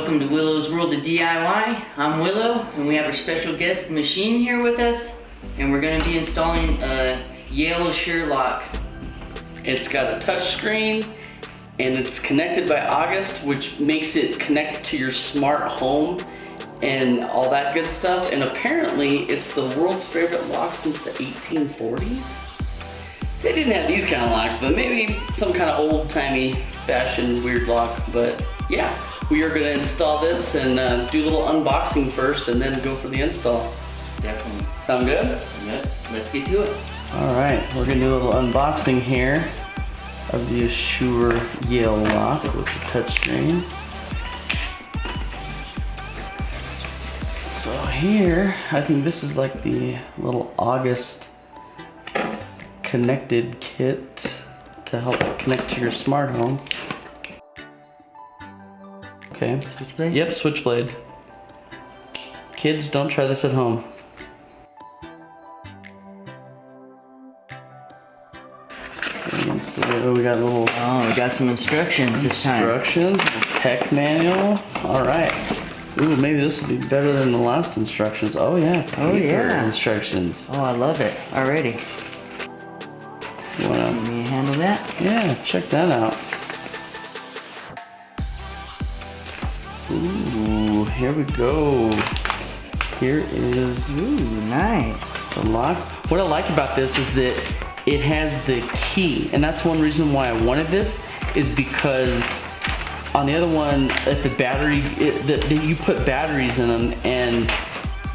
Welcome to Willow's World of DIY. I'm Willow, and we have our special guest machine here with us, and we're going to be installing a Yale Assure lock. It's got a touch screen, and it's connected by August, which makes it connect to your smart home and all that good stuff. And apparently, it's the world's favorite lock since the 1840s. They didn't have these kind of locks, but maybe some kind of old-timey fashioned weird lock. But yeah, we are going to install this and do a little unboxing first and then go for the install. Definitely. Sound good? Yep. Let's get to it. All right, we're going to do a little unboxing here of the Assure Yale lock with the touchscreen. So here, I think this is like the little August connected kit to help it connect to your smart home. Okay. Switchblade? Yep, switchblade. Kids, don't try this at home. Oh, we got a little. Oh, we got some instructions this time. Instructions, tech manual. All right. Ooh, maybe this will be better than the last instructions. Oh yeah. Oh yeah. Instructions. Oh, I love it already. You wanna? Let me handle that? Yeah, check that out. Ooh, here we go. Here is. Ooh, nice. The lock. What I like about this is that it has the key, and that's one reason why I wanted this, is because on the other one, if the battery, you put batteries in them, and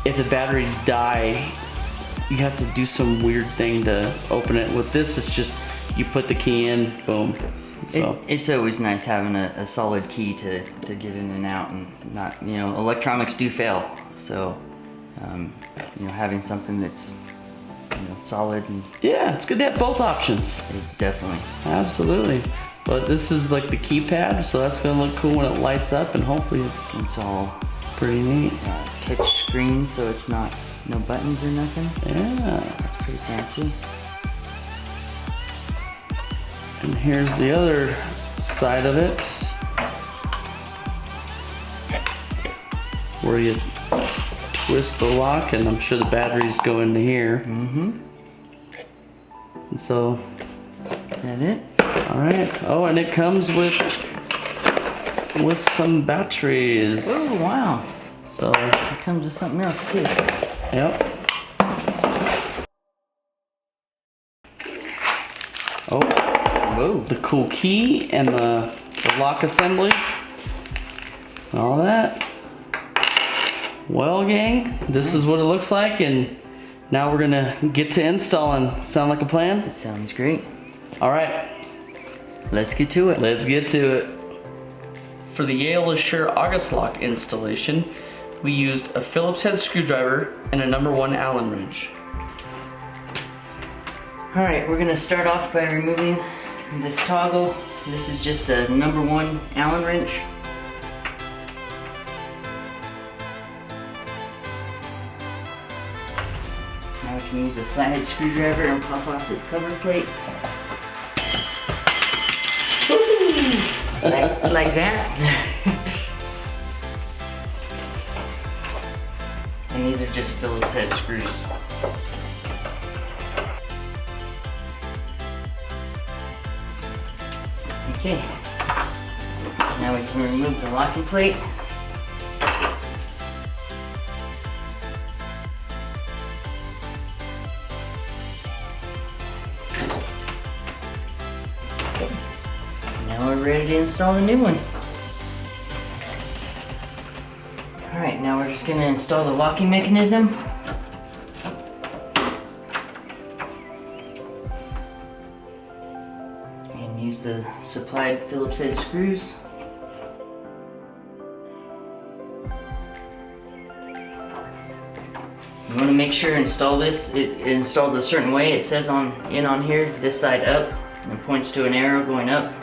if the batteries die, you have to do some weird thing to open it. With this, it's just, you put the key in, boom. So it's always nice having a solid key to get in and out, and not, you know, electronics do fail. So, you know, having something that's, you know, solid and yeah, it's good to have both options. Definitely. Absolutely. But this is like the keypad, so that's gonna look cool when it lights up, and hopefully it's all pretty neat. Touch screen, so it's not no buttons or nothing. Yeah, that's pretty fancy. And here's the other side of it, where you twist the lock, and I'm sure the batteries go into here. Mm-hmm. And so, that it? All right. Oh, and it comes with some batteries. Oh wow! So it comes with something else too. Yep. Oh, whoa! The cool key and the lock assembly. All that. Well, gang, this is what it looks like, and now we're gonna get to installing. Sound like a plan? It sounds great. All right. Let's get to it. Let's get to it. For the Yale Assure August lock installation, we used a Phillips head screwdriver and a #1 Allen wrench. All right, we're gonna start off by removing this toggle. This is just a #1 Allen wrench. Now we can use a flathead screwdriver and pop off this cover plate. like that. And these are just Phillips head screws. Okay. Now we can remove the locking plate. Now we're ready to install the new one. Alright, now we're just going to install the locking mechanism. And use the supplied Phillips head screws. You want to make sure to install this. It installed a certain way. It says on here, this side up, and points to an arrow going up.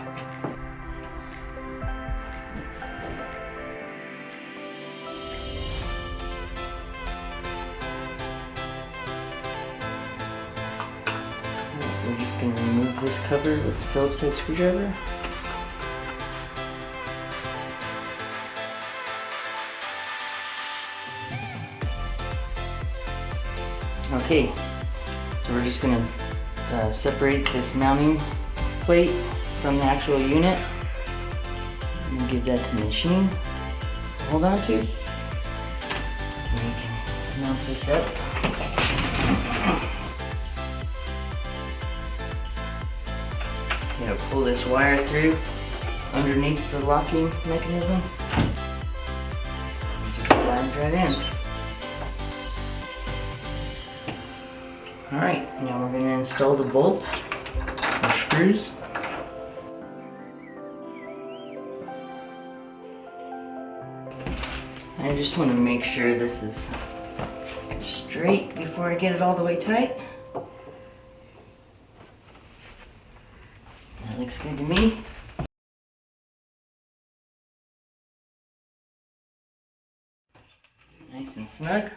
We're just going to remove this cover with the Phillips head screwdriver. Okay, so we're just gonna separate this mounting plate from the actual unit. And give that to the machine. Hold on to. And we can mount this up. Gotta pull this wire through underneath the locking mechanism. And just slide right in. Alright, now we're going to install the bolt or screws. I just want to make sure this is straight before I get it all the way tight. That looks good to me. Nice and snug.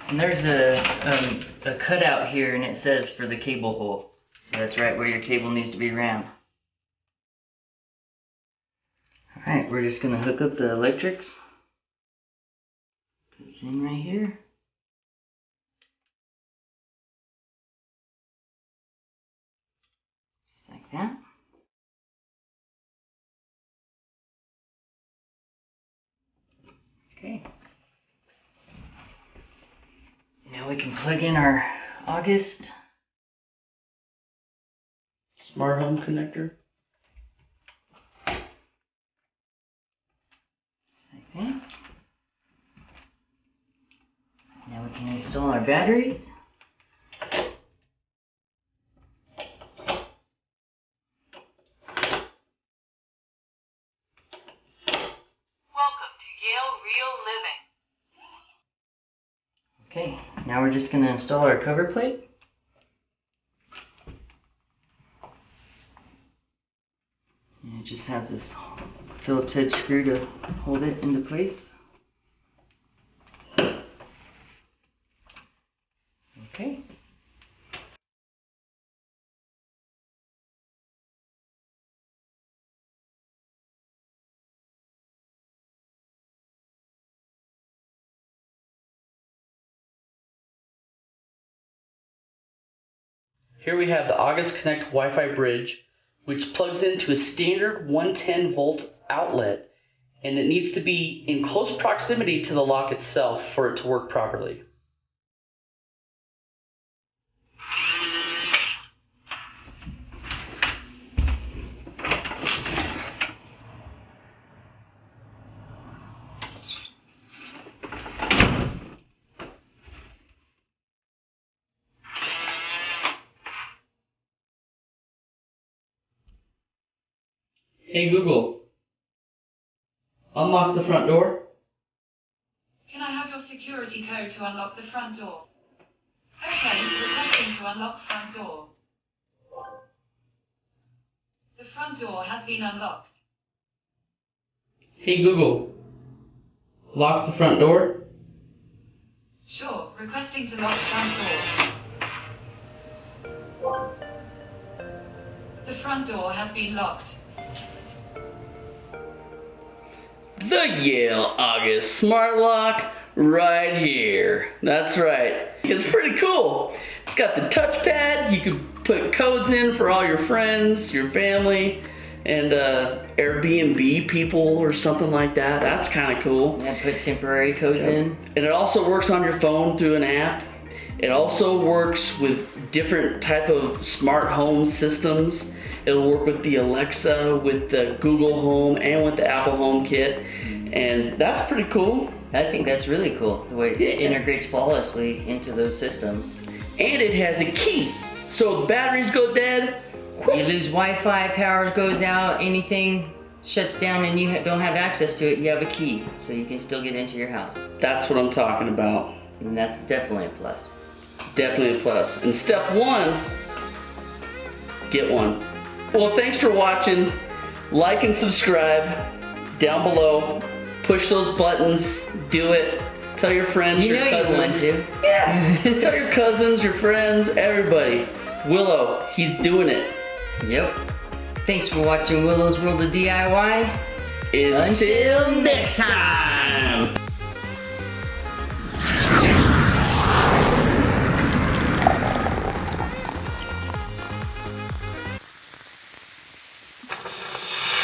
And there's a cutout here, and it says for the cable hole. So that's right where your cable needs to be ran. Alright, we're just going to hook up the electrics. Put this in right here. Just like that. Okay. Now we can plug in our August Smart home connector. Okay. Now we can install our batteries. Welcome to Yale Real Living. Okay, now we're just going to install our cover plate. And it just has this Phillips head screw to hold it into place. Okay. Here we have the August Connect Wi-Fi bridge, which plugs into a standard 110 volt outlet, and it needs to be in close proximity to the lock itself for it to work properly. Hey Google, unlock the front door. Can I have your security code to unlock the front door? Okay, requesting to unlock front door. The front door has been unlocked. Hey Google, lock the front door. Sure, requesting to lock front door. The front door has been locked. The Yale August Smart Lock right here. That's right. It's pretty cool. It's got the touchpad. You can put codes in for all your friends, your family, and Airbnb people or something like that. That's kind of cool. Yeah, put temporary codes in. And it also works on your phone through an app. It also works with different type of smart home systems. It'll work with the Alexa, with the Google Home, and with the Apple Home Kit. And that's pretty cool. I think that's really cool, the way it integrates flawlessly into those systems. And it has a key. So if batteries go dead, You lose Wi-Fi, power goes out, anything shuts down and you don't have access to it, you have a key. So you can still get into your house. that's what I'm talking about. And that's definitely a plus. Definitely a plus. And step one, get one. Well, thanks for watching. Like and subscribe down below. Push those buttons. Do it. Tell your friends, You your know cousins. you want to. Yeah. Tell your cousins, your friends, everybody. Willow, he's doing it. Yep. Thanks for watching Willow's World of DIY. Until next time.